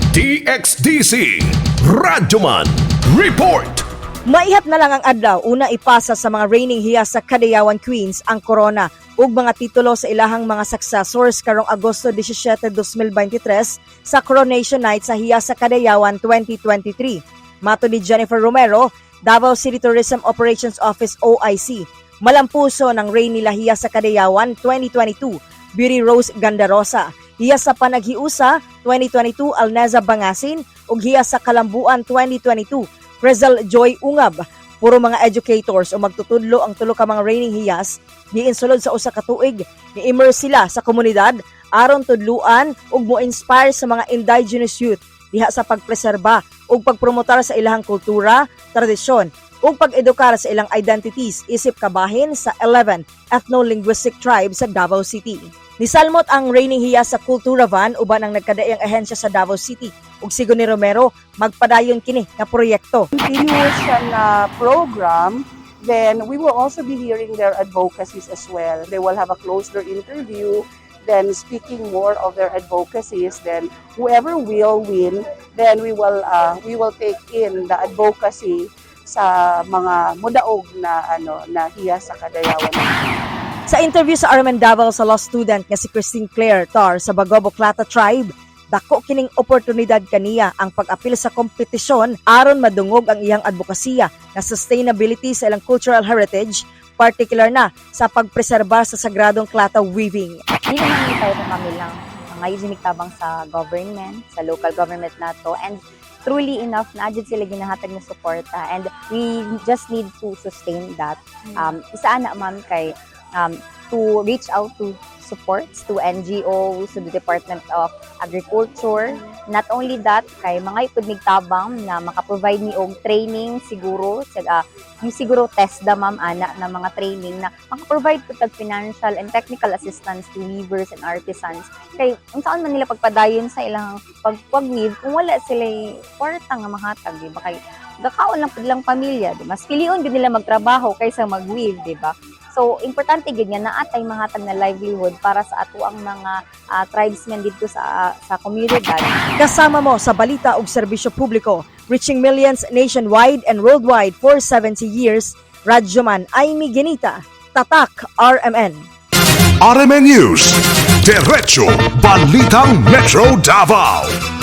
DXDC Radyoman Report. Maihat na lang ang adlaw, una ipasa sa mga reigning hiyas sa Cadayawan Queens ang corona ug mga titulo sa ilahang mga successors karong Agosto 17, 2023 sa Coronation Night sa hiyas sa Cadayawan 2023. Mato ni Jennifer Romero, Davao City Tourism Operations Office OIC, malampuso ng reign nila hiyas sa Cadayawan 2022, Beauty Rose Gandarosa, hiyas sa Panaghiusa 2022, Alneza Bangasin ug hiyas sa Kalambuan 2022, Rizal Joy Ungab. Puro mga educators o magtutudlo ang tulo ka mga reigning hiyas, giinsulod sa usa ka tuig, ni-immerse sila sa komunidad aron tudluan ug mo-inspire sa mga indigenous youth diha sa pagpreserba ug pagpromotar sa ilahang kultura, tradisyon ug pag-edukar sa ilang identities isip kabahin sa 11 ethno-linguistic tribes sa Davao City. Nisalmot ang reigning hiyas sa Kultura Van uban ang nagkadaiyang ahensya sa Davao City ug sigon ni Romero magpadayon kini nga proyekto. Continuation program, then we will also be hearing their advocacies as well. They will have a closer interview, then speaking more of their advocacies. Then whoever will win, then we will take in the advocacy sa mga mudaog na hiyas sa Cadayawan. Sa interview sa Armen Davao sa law student nga si Christine Claire Tar sa Bagobo Clata Tribe, dako kining oportunidad kaniya ang pag-apil sa kompetisyon aron madungog ang iyang advokasya na sustainability sa ilang cultural heritage, particular na sa pagpreserba sa sagradong Clata weaving. Hindi naman tayo mamilang ngayon tabang sa government, sa local government nato, and truly enough na adjud sila ginahatag na suporta, and we just need to sustain that. Isa na ma'am kay to reach out to supports to NGOs, to the Department of Agriculture. Not only that, kay mga ipudnig tabang na makaprovide ni og training siguro, yung siguro TESDA ma'am ana na mga training na makaprovide po tag financial and technical assistance to weavers and artisans. Kay unsaon man nila pagpadayon sa ilang pag-weave kung wala sila kwarta nga mahatag, di ba? Kay gakaon lang pud lang pamilya, di ba? Mas pilion gid nila magtrabaho kaysa mag-weave, di ba? So, importante gid nga naatay mahatag na livelihood para sa ato ang mga tribesmen dito sa komunidad. Kasama mo sa balita ug serbisyo publiko, reaching millions nationwide and worldwide for 70 years, Radyoman Aimee Ginita, Tatak RMN. RMN News, Diretso Balitang Metro Davao.